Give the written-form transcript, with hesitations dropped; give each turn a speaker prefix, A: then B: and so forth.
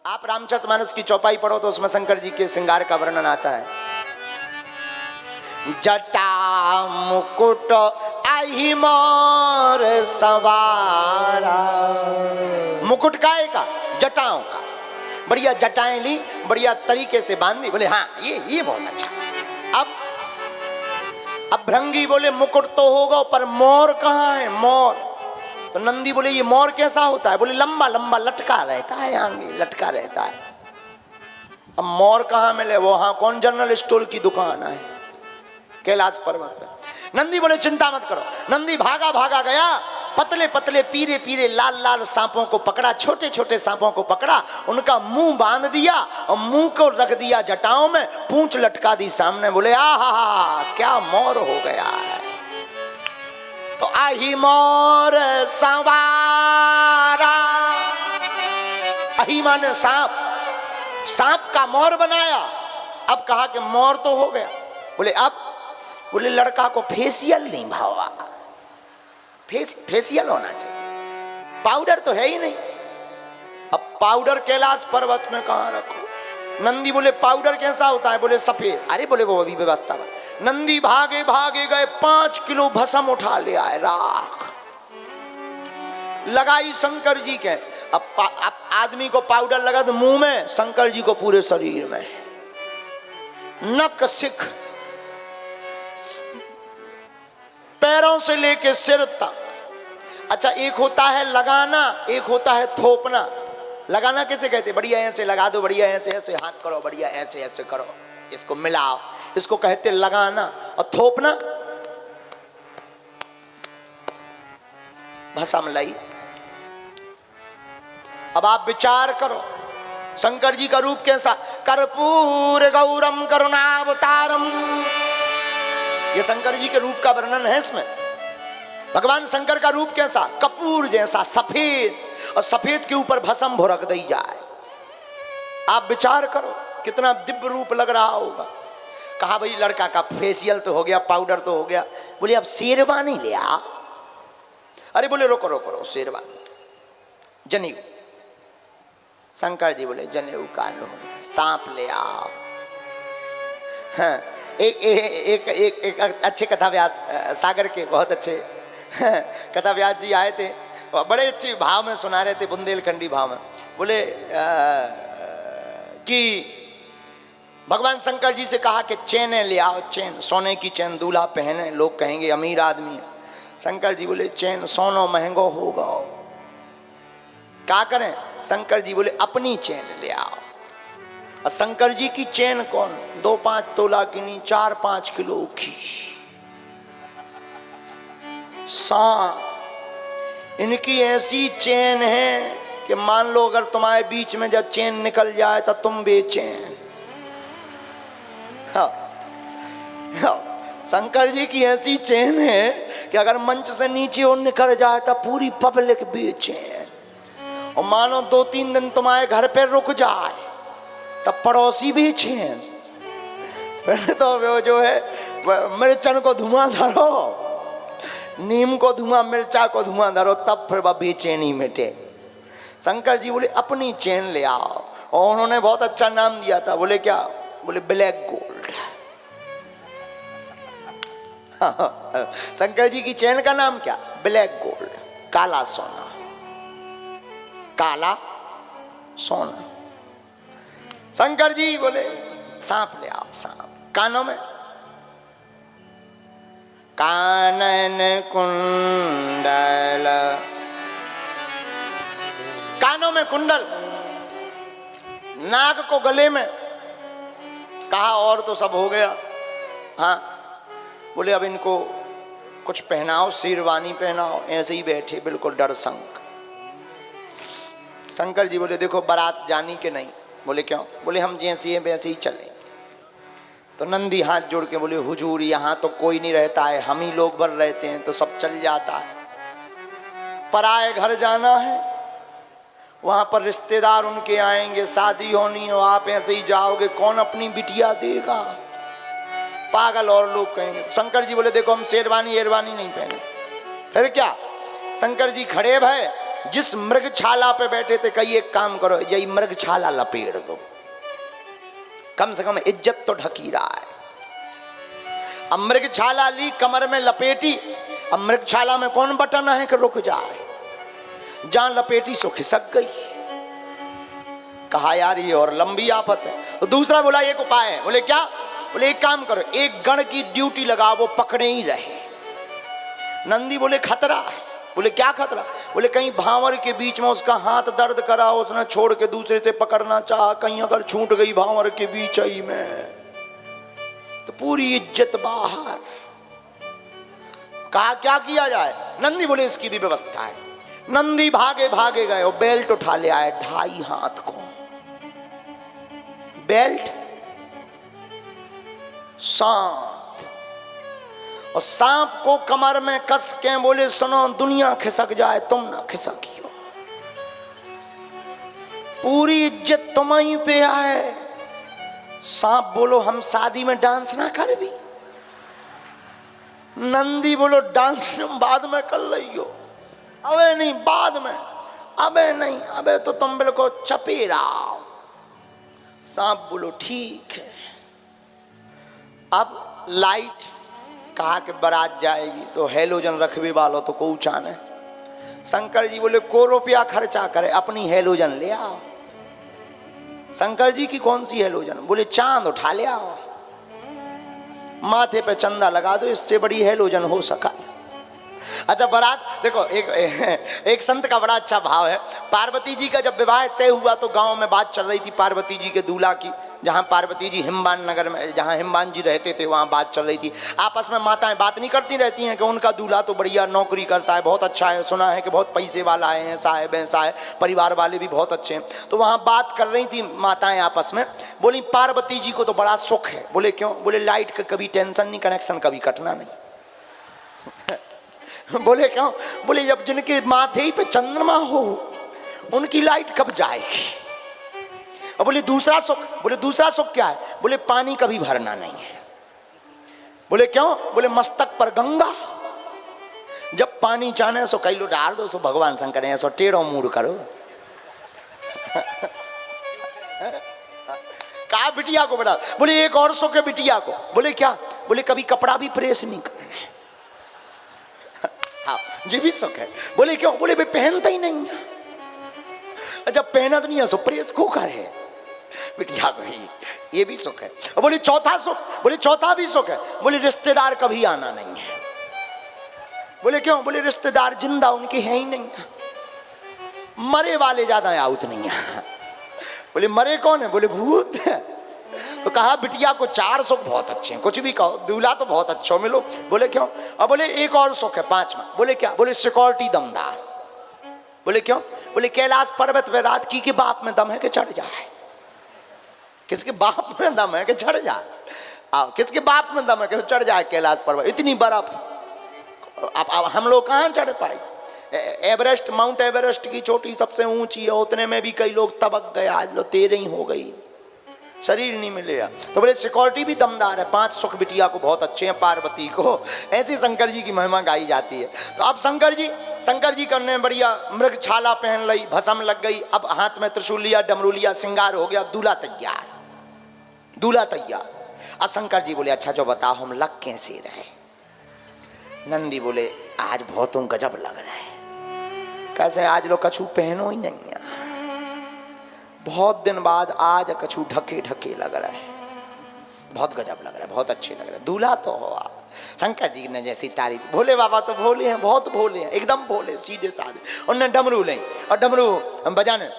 A: आप रामचरितमानस की चौपाई पढ़ो तो उसमें शंकर जी के श्रृंगार का वर्णन आता है। जटा मुकुट आही मोर सवारा, मुकुट काहे का? जटाओं का। बढ़िया जटाएं ली, बढ़िया तरीके से बांधी। बोले हाँ ये बहुत अच्छा। अब भृंगी बोले मुकुट तो होगा पर मोर कहाँ है? मोर। तो नंदी बोले ये मोर कैसा होता है? बोले लंबा लंबा लटका रहता है, आगे लटका रहता है। अब मोर कहाँ मिले? वो हाँ कौन जनरल स्टोर की दुकान है कैलाश पर्वत पे। नंदी बोले चिंता मत करो। नंदी भागा भागा गया, पतले पतले पीरे पीरे लाल लाल सांपों को पकड़ा, छोटे छोटे सांपों को पकड़ा, उनका मुंह बांध दिया और मुंह को रख दिया जटाओं में, पूंछ लटका दी सामने। बोले आहा क्या मोर हो गया है। तो आही मोर सवारा, आही माने सांप, सांप का मोर बनाया। अब कहा कि मोर तो हो गया। बोले अब? बोले लड़का को फेशियल नहीं भावा, फेशियल होना चाहिए, पाउडर तो है ही नहीं। अब पाउडर कैलाश पर्वत में कहां रखो? नंदी बोले पाउडर कैसा होता है? बोले सफेद। अरे बोले वो अभी व्यवस्था। नंदी भागे भागे गए, 5 किलो भस्म उठा ले आए, राख लगाई शंकर जी के। अब आदमी को पाउडर लगा तो मुंह में, शंकर जी को पूरे शरीर में, नक सिख, पैरों से लेके सिर तक। अच्छा एक होता है लगाना, एक होता है थोपना। लगाना किसे कहते? बढ़िया ऐसे लगा दो, बढ़िया ऐसे ऐसे हाथ करो, बढ़िया ऐसे ऐसे करो, इसको मिलाओ, इसको कहते लगाना। और थोपना भस्म लाई। अब आप विचार करो शंकर जी का रूप कैसा? कर्पूर गौरम करुणावतारम, ये शंकर जी के रूप का वर्णन है इसमें। भगवान शंकर का रूप कैसा? कपूर जैसा सफेद, और सफेद के ऊपर भस्म भुरक दी जाए। आप विचार करो कितना दिव्य रूप लग रहा होगा। कहा भाई लड़का का फेशियल तो हो गया, पाउडर तो हो गया। बोले अब शेरवानी ले आ। अरे बोले रोको रोको रोको, शेरवानी जनेऊ। शंकर जी बोले जनेऊ का लो, सांप ले आओ। हाँ, एक अच्छे कथा व्यास सागर के बहुत अच्छे कथा व्यास जी आए थे, बड़े अच्छे भाव में सुना रहे थे, बुंदेलखंडी भाव में। बोले कि भगवान शंकर जी से कहा कि चेनें ले आओ, चेन, सोने की चेन दूल्हा पहने, लोग कहेंगे अमीर आदमी है। शंकर जी बोले चेन सोनो महंगो होगा, क्या करें? शंकर जी बोले अपनी चेन ले आओ। और शंकर जी की चेन कौन? 2-5 तोला की नहीं, 4-5 किलो की सांप। इनकी ऐसी चेन है कि मान लो अगर तुम्हारे बीच में जब चेन निकल जाए तो तुम बेचैन। शंकर जी की ऐसी चेन है कि अगर मंच से नीचे और निकल जाए तो पूरी पब्लिक बेचैन। और मानो 2-3 दिन तुम्हारे घर पे रुक जाए तब पड़ोसी भी चैन। फिर तो वो जो है मिर्चन को धुआं धरो, नीम को धुआं, मिर्चा को धुआं धरो, तब फिर वह बेचैनी मिटे। शंकर जी बोले अपनी चैन ले आओ। और उन्होंने बहुत अच्छा नाम दिया था। बोले क्या? बोले ब्लैक गोल्ड। शंकर जी की चैन का नाम क्या? ब्लैक गोल्ड, काला सोना, काला सोना। शंकर जी बोले सांप ले आओ, सांप। कानों में कानन कुंडल, कानों में कुंडल, नाग को गले में। कहा और तो सब हो गया। हाँ बोले अब इनको कुछ पहनाओ, शेरवानी पहनाओ। ऐसे ही बैठे बिल्कुल डर संक। शंकर जी बोले देखो बारात जानी के नहीं। बोले क्यों? बोले हम जैसे हैं वैसे ही चलेंगे। तो नंदी हाथ जोड़ के बोले हुजूर यहाँ तो कोई नहीं रहता है, हम ही लोग भर रहते हैं तो सब चल जाता है। पराए घर जाना है, वहाँ पर रिश्तेदार उनके आएंगे, शादी होनी हो, आप ऐसे ही जाओगे, कौन अपनी बिटिया देगा? पागल और लोग कहेंगे। शंकर जी बोले देखो हम शेरवानी एरवानी नहीं पहने। फिर क्या? शंकर जी खड़े भय जिस मृगशाला पे बैठे थे कही एक काम करो, यही मृगशाला लपेट दो, कम से कम इज्जत तो ढकी रहा है। अब मृगशाला ली, कमर में लपेटी। अब मृगशाला में कौन बटन है कि रुक जाए, जहां लपेटी सो खिसक गई। कहा यार ये और लंबी आफत है। तो दूसरा बोला एक उपाय है। बोले क्या? बोले एक काम करो, एक गण की ड्यूटी लगा, वो पकड़े ही रहे। नंदी बोले खतरा है। बोले क्या खतरा? बोले कहीं भांवर के बीच में उसका हाथ दर्द करा, उसने छोड़ के दूसरे से पकड़ना चाहा, कहीं अगर छूट गई भांवर के बीच ही में तो पूरी इज्जत बाहर। कहा क्या किया जाए? नंदी बोले इसकी भी व्यवस्था है। नंदी भागे भागे गए और बेल्ट उठा ले आए 2.5 हाथ को। बेल्ट, सांप, और सांप को कमर में कस के बोले सुनो, दुनिया खिसक जाए तुम ना खिसकियो, पूरी इज्जत तुम्हीं पे आए। सांप बोलो हम शादी में डांस ना कर भी। नंदी बोलो डांस बाद में कर लियो। अबे नहीं बाद में, अबे नहीं, अबे तो तुम बिल्कुल चपे रहो। सांप बोलो ठीक है। अब लाइट, कहा कि बारात जाएगी तो हेलोजन रखवे वालों तो को चाने। शंकर जी बोले को रुपया खर्चा करे, अपनी हेलोजन ले आओ। शंकर जी की कौन सी हेलोजन? बोले चांद उठा ले आओ, माथे पे चंदा लगा दो, इससे बड़ी हेलोजन हो सका। अच्छा बारात देखो, एक संत का बड़ा अच्छा भाव है। पार्वती जी का जब विवाह तय हुआ तो गांव में बात चल रही थी पार्वती जी के दूल्हा की। जहां पार्वती जी हिमवान नगर में, जहां हिमवान जी रहते थे, वहां बात चल रही थी। आपस में माताएं बात नहीं करती रहती हैं कि उनका दूल्हा तो बढ़िया नौकरी करता है, बहुत अच्छा है, सुना है कि बहुत पैसे वाला है, ऐसा है वैसा है, परिवार वाले भी बहुत अच्छे हैं। तो वहां बात कर रही थी माताएं आपस में। बोली पार्वती जी को तो बड़ा सुख है। बोले क्यों? बोले लाइट का कभी टेंशन नहीं, कनेक्शन कभी कटना नहीं। बोले क्यों? बोले जब जिनके माथे ही पे चंद्रमा हो उनकी लाइट कब जाएगी। और बोले दूसरा सुख? बोले दूसरा सुख क्या है? बोले पानी कभी भरना नहीं है। बोले क्यों? बोले मस्तक पर गंगा, जब पानी चाहे सो कई लो डाल दो, सो भगवान शंकर है सो टेढ़ो मूड करो। कहा बिटिया को बड़ा। बोले एक और सुख है बिटिया को। बोले क्या? बोले कभी कपड़ा भी प्रेस नहीं करना। हाँ ये भी सुख है। बोले क्यों? बोले भाई पहनता ही नहीं है, जब पहना तो नहीं है सो प्रेस को करे। बिटिया को ही ये भी सुख है। और बोले चौथा सुख? बोले चौथा भी सुख है। बोले रिश्तेदार कभी आना नहीं है। बोले क्यों? बोले रिश्तेदार जिंदा उनके हैं ही नहीं, मरे वाले ज्यादा आउत नहीं है। बोले मरे कौन है? बोले भूत है। तो कहा बिटिया को 4 सुख बहुत अच्छे हैं, कुछ भी कहो, दूल्हा तो बहुत अच्छा मिलो। बोले क्यों? और बोले एक और सुख है 5वां। बोले क्या? बोले सिक्योरिटी दमदार। बोले क्यों? बोले कैलाश पर्वत पे रात की के बाप में दम है कि चढ़ जाए। किसके बाप में दम है कि चढ़ जाए? किसके बाप में दम है कि चढ़ जाए कैलाश पर्वत? इतनी बर्फ अब हम लोग कहाँ चढ़ पाए? एवरेस्ट, माउंट एवरेस्ट की चोटी सबसे ऊंची है, उतने में भी कई लोग तबक गए, आज लो 13 ही हो गई, शरीर नहीं मिलेगा। तो बोले सिक्योरिटी भी दमदार है। 5 सुख बिटिया को बहुत अच्छे हैं पार्वती को। ऐसी शंकर जी की महिमा गाई जाती है। तो अब शंकर जी करने बढ़िया मृगशाला पहन ली, भस्म लग गई, अब हाथ में त्रिशूल लिया, डमरू लिया, श्रृंगार हो गया, दूल्हा तैयार, दूल्हा तैयार। अब शंकर जी बोले अच्छा जो बताओ हम लग कैसे रहे? नंदी बोले आज बहुतों गजब लग रहा है। कैसे? आज लोग कछू पहनो ही नहीं है, बहुत दिन बाद आज कछू ढके ढके लग रहा है, बहुत गजब लग रहा है, बहुत अच्छे लग रहे हैं, दूल्हा तो हो आप। शंकर जी ने जैसी तारीफ, भोले बाबा तो भोले हैं, बहुत भोले हैं, एकदम भोले सीधे साधे। उन्होंने डमरू लें और डमरू बजाने